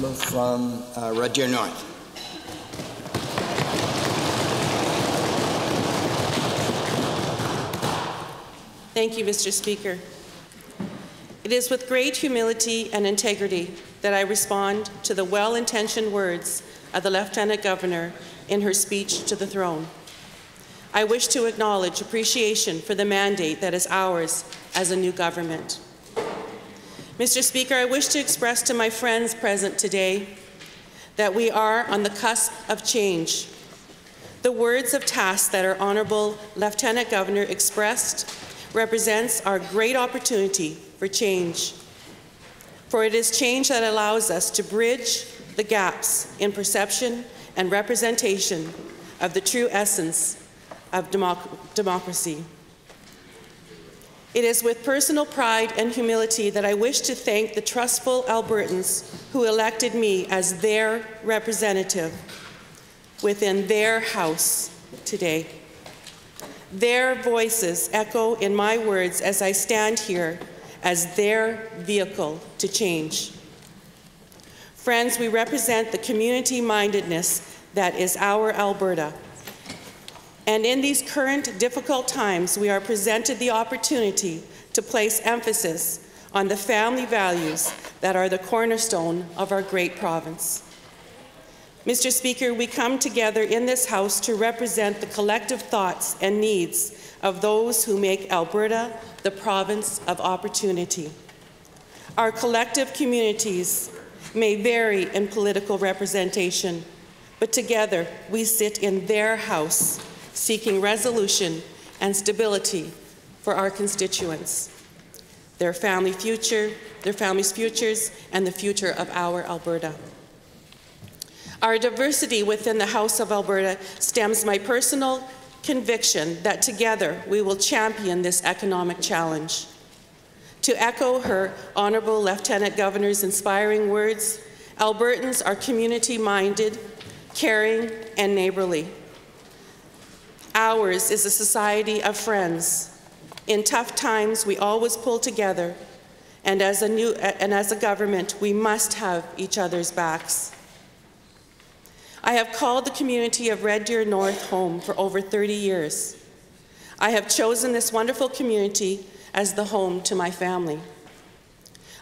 member from Red Deer North. Thank you, Mr. Speaker. It is with great humility and integrity that I respond to the well-intentioned words of the Lieutenant Governor in her speech to the throne. I wish to acknowledge appreciation for the mandate that is ours as a new government. Mr. Speaker, I wish to express to my friends present today that we are on the cusp of change. The words of task that our Honourable Lieutenant Governor expressed represents our great opportunity for change. For it is change that allows us to bridge the gaps in perception and representation of the true essence of democracy. It is with personal pride and humility that I wish to thank the trustful Albertans who elected me as their representative within their House today. Their voices echo in my words as I stand here as their vehicle to change. Friends, we represent the community-mindedness that is our Alberta. And in these current difficult times, we are presented the opportunity to place emphasis on the family values that are the cornerstone of our great province. Mr. Speaker, we come together in this House to represent the collective thoughts and needs of those who make Alberta the province of opportunity. Our collective communities may vary in political representation, but together we sit in their House seeking resolution and stability for our constituents, their families' futures, and the future of our Alberta. Our diversity within the House of Alberta stems my personal conviction that together we will champion this economic challenge. To echo her Honourable Lieutenant Governor's inspiring words, Albertans are community-minded, caring, and neighbourly. Ours is a society of friends. In tough times, we always pull together, and as a government, we must have each other's backs. I have called the community of Red Deer North home for over 30 years. I have chosen this wonderful community as the home to my family.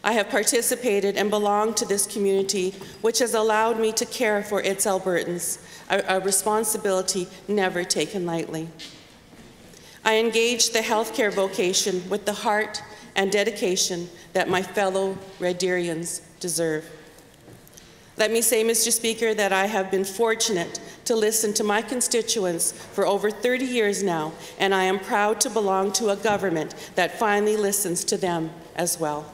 I have participated and belonged to this community, which has allowed me to care for its Albertans, a responsibility never taken lightly. I engaged the healthcare vocation with the heart and dedication that my fellow Red Deerians deserve. Let me say, Mr. Speaker, that I have been fortunate to listen to my constituents for over 30 years now, and I am proud to belong to a government that finally listens to them as well.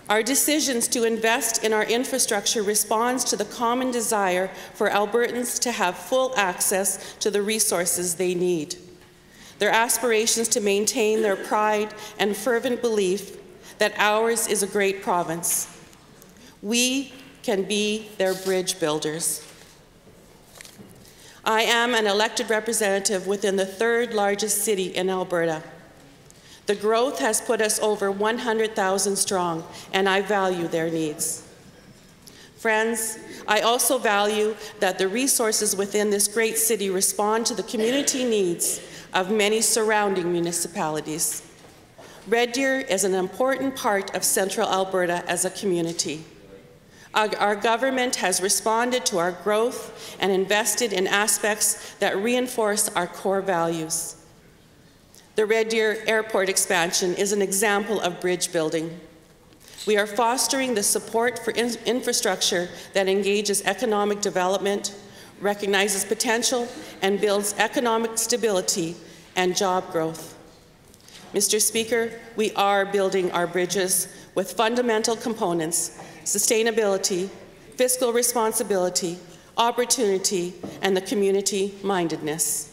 Our decisions to invest in our infrastructure responds to the common desire for Albertans to have full access to the resources they need. Their aspirations to maintain their pride and fervent belief that ours is a great province. We can be their bridge builders. I am an elected representative within the third largest city in Alberta. The growth has put us over 100,000 strong, and I value their needs. Friends, I also value that the resources within this great city respond to the community needs of many surrounding municipalities. Red Deer is an important part of Central Alberta as a community. Our government has responded to our growth and invested in aspects that reinforce our core values. The Red Deer Airport expansion is an example of bridge building. We are fostering the support for infrastructure that engages economic development, recognizes potential, and builds economic stability and job growth. Mr. Speaker, we are building our bridges with fundamental components: sustainability, fiscal responsibility, opportunity, and the community-mindedness.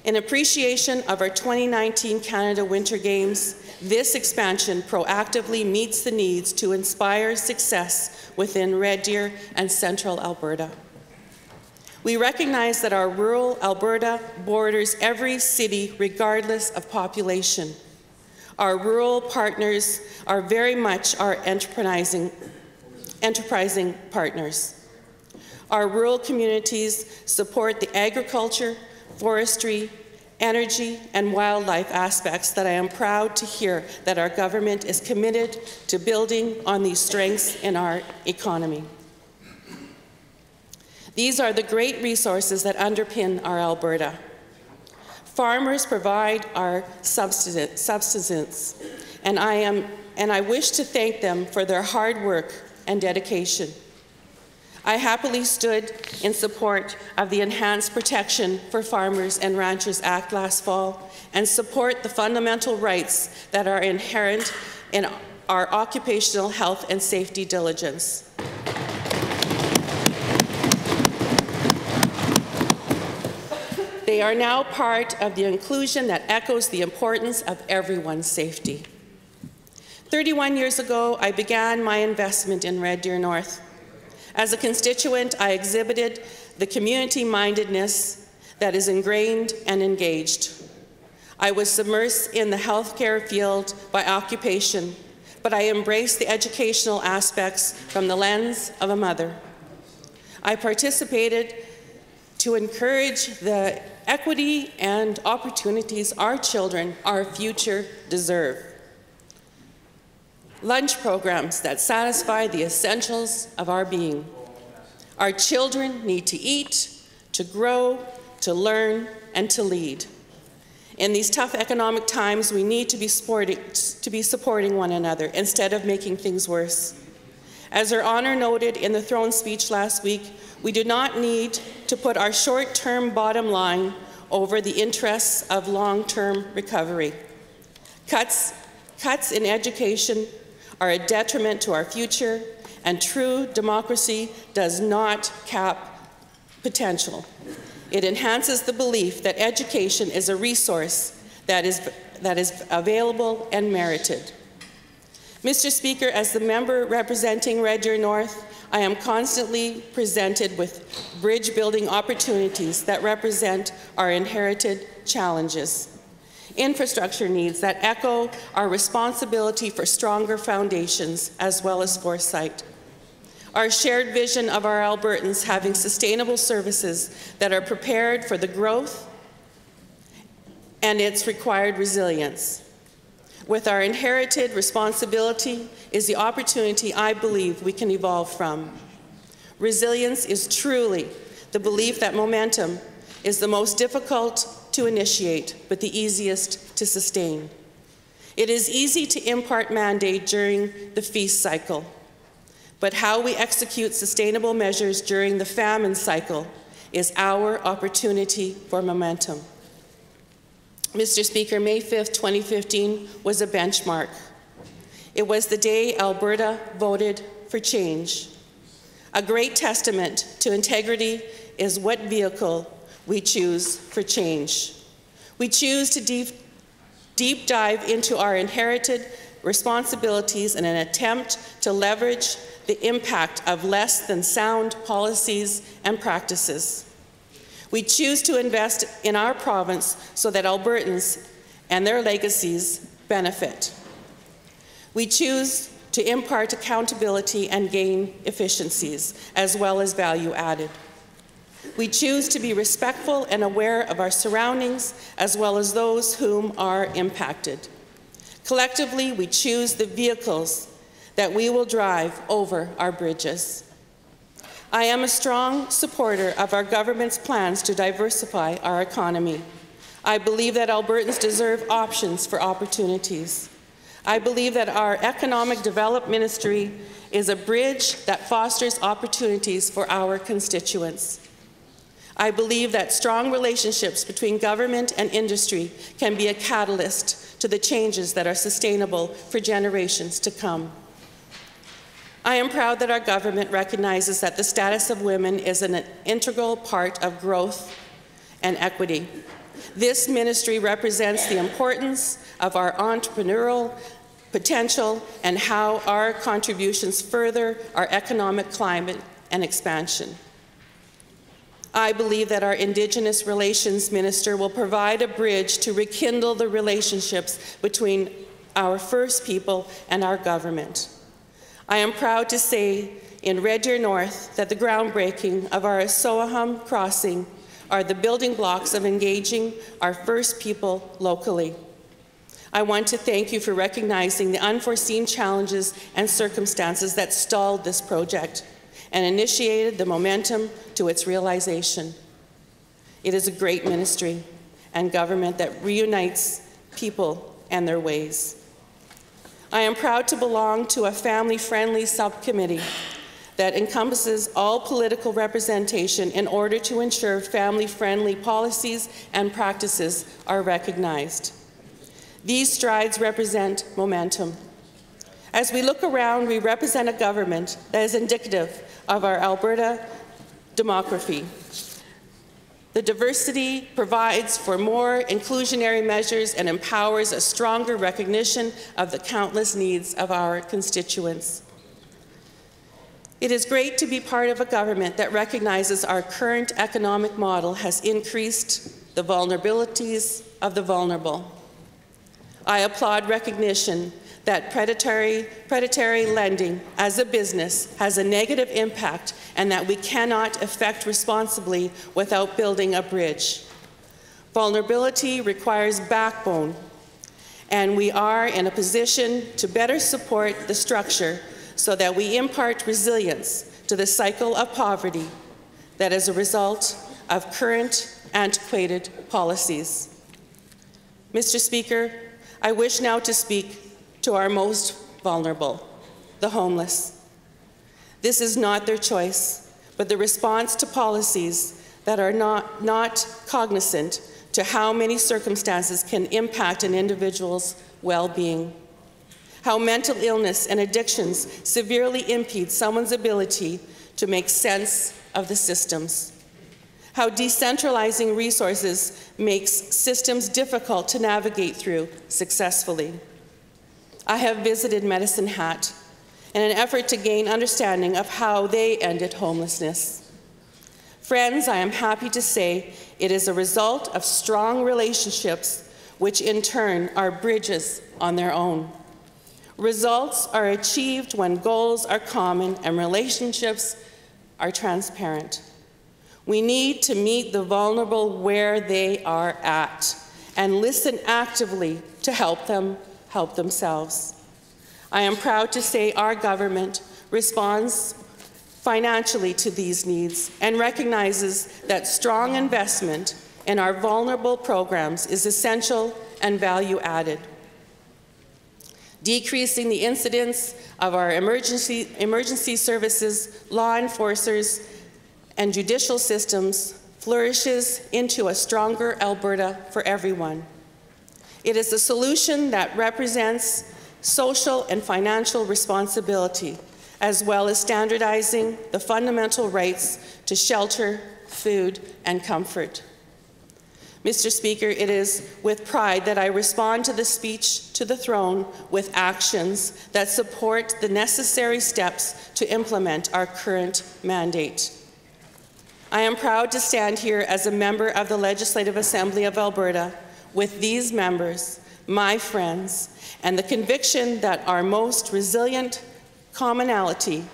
In appreciation of our 2019 Canada Winter Games, this expansion proactively meets the needs to inspire success within Red Deer and Central Alberta. We recognize that our rural Alberta borders every city regardless of population. Our rural partners are very much our enterprising partners. Our rural communities support the agriculture, forestry, energy, and wildlife aspects that I am proud to hear that our government is committed to building on these strengths in our economy. These are the great resources that underpin our Alberta. Farmers provide our subsistence, and I wish to thank them for their hard work and dedication. I happily stood in support of the Enhanced Protection for Farmers and Ranchers Act last fall and support the fundamental rights that are inherent in our occupational health and safety diligence. They are now part of the inclusion that echoes the importance of everyone's safety. 31 years ago, I began my investment in Red Deer North. As a constituent, I exhibited the community-mindedness that is ingrained and engaged. I was submersed in the healthcare field by occupation, but I embraced the educational aspects from the lens of a mother. I participated to encourage the equity and opportunities our children, our future, deserve. Lunch programs that satisfy the essentials of our being. Our children need to eat, to grow, to learn, and to lead. In these tough economic times, we need to be supporting one another instead of making things worse. As Her Honor noted in the throne speech last week, we do not need to put our short-term bottom line over the interests of long-term recovery. Cuts in education are a detriment to our future, and true democracy does not cap potential. It enhances the belief that education is a resource that is available and merited. Mr. Speaker, as the member representing Red Deer North, I am constantly presented with bridge-building opportunities that represent our inherited challenges. Infrastructure needs that echo our responsibility for stronger foundations as well as foresight. Our shared vision of our Albertans having sustainable services that are prepared for the growth and its required resilience. With our inherited responsibility is the opportunity I believe we can evolve from. Resilience is truly the belief that momentum is the most difficult to initiate, but the easiest to sustain. It is easy to impart mandate during the feast cycle, but how we execute sustainable measures during the famine cycle is our opportunity for momentum. Mr. Speaker, May 5th, 2015 was a benchmark. It was the day Alberta voted for change. A great testament to integrity is what vehicle we choose for change. We choose to deep dive into our inherited responsibilities in an attempt to leverage the impact of less than sound policies and practices. We choose to invest in our province so that Albertans and their legacies benefit. We choose to impart accountability and gain efficiencies, as well as value added. We choose to be respectful and aware of our surroundings, as well as those whom are impacted. Collectively, we choose the vehicles that we will drive over our bridges. I am a strong supporter of our government's plans to diversify our economy. I believe that Albertans deserve options for opportunities. I believe that our Economic Development Ministry is a bridge that fosters opportunities for our constituents. I believe that strong relationships between government and industry can be a catalyst to the changes that are sustainable for generations to come. I am proud that our government recognizes that the status of women is an integral part of growth and equity. This ministry represents the importance of our entrepreneurial potential and how our contributions further our economic climate and expansion. I believe that our Indigenous Relations Minister will provide a bridge to rekindle the relationships between our First People, and our government. I am proud to say in Red Deer North that the groundbreaking of our Soaham crossing are the building blocks of engaging our First People locally. I want to thank you for recognizing the unforeseen challenges and circumstances that stalled this project and initiated the momentum to its realization. It is a great ministry and government that reunites people and their ways. I am proud to belong to a family-friendly subcommittee that encompasses all political representation in order to ensure family-friendly policies and practices are recognized. These strides represent momentum. As we look around, we represent a government that is indicative of our Alberta demography. The diversity provides for more inclusionary measures and empowers a stronger recognition of the countless needs of our constituents. It is great to be part of a government that recognizes our current economic model has increased the vulnerabilities of the vulnerable. I applaud recognition that predatory lending as a business has a negative impact and that we cannot effect responsibly without building a bridge. Vulnerability requires backbone, and we are in a position to better support the structure so that we impart resilience to the cycle of poverty that is a result of current antiquated policies. Mr. Speaker, I wish now to speak to our most vulnerable, the homeless. This is not their choice, but the response to policies that are not cognizant to how many circumstances can impact an individual's well-being, how mental illness and addictions severely impede someone's ability to make sense of the systems, how decentralizing resources makes systems difficult to navigate through successfully. I have visited Medicine Hat in an effort to gain understanding of how they ended homelessness. Friends, I am happy to say it is a result of strong relationships, which in turn are bridges on their own. Results are achieved when goals are common and relationships are transparent. We need to meet the vulnerable where they are at and listen actively to help them help themselves. I am proud to say our government responds financially to these needs and recognizes that strong investment in our vulnerable programs is essential and value added. Decreasing the incidence of our emergency services, law enforcers, and judicial systems flourishes into a stronger Alberta for everyone. It is a solution that represents social and financial responsibility, as well as standardizing the fundamental rights to shelter, food, and comfort. Mr. Speaker, it is with pride that I respond to the speech to the throne with actions that support the necessary steps to implement our current mandate. I am proud to stand here as a member of the Legislative Assembly of Alberta with these members, my friends, and the conviction that our most resilient commonality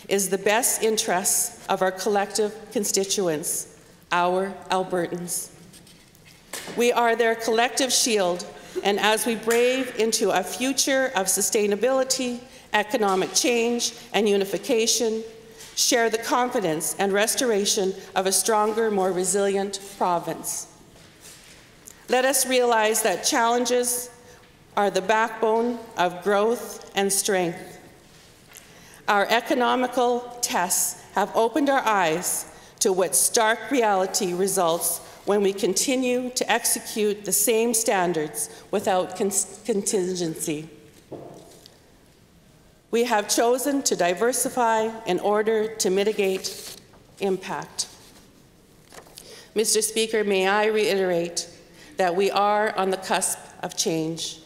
is the best interests of our collective constituents, our Albertans. We are their collective shield, and as we brave into a future of sustainability, economic change, and unification, share the confidence and restoration of a stronger, more resilient province. Let us realize that challenges are the backbone of growth and strength. Our economical tests have opened our eyes to what stark reality results when we continue to execute the same standards without contingency. We have chosen to diversify in order to mitigate impact. Mr. Speaker, may I reiterate that we are on the cusp of change.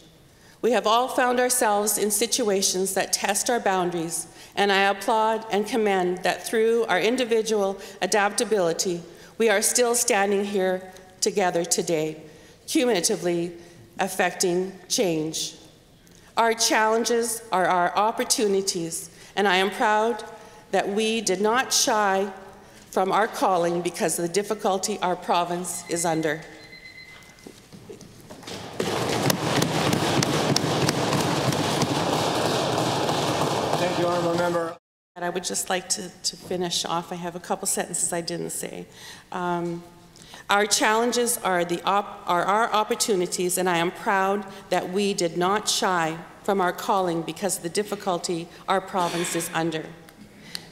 We have all found ourselves in situations that test our boundaries, and I applaud and commend that through our individual adaptability, we are still standing here together today, cumulatively affecting change. Our challenges are our opportunities, and I am proud that we did not shy from our calling because of the difficulty our province is under. Thank you, honourable member. And I would just like to finish off. I have a couple sentences I didn't say. Our challenges are our opportunities, and I am proud that we did not shy from our calling because of the difficulty our province is under.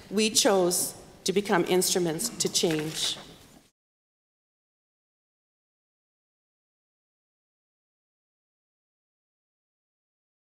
We chose to become instruments to change.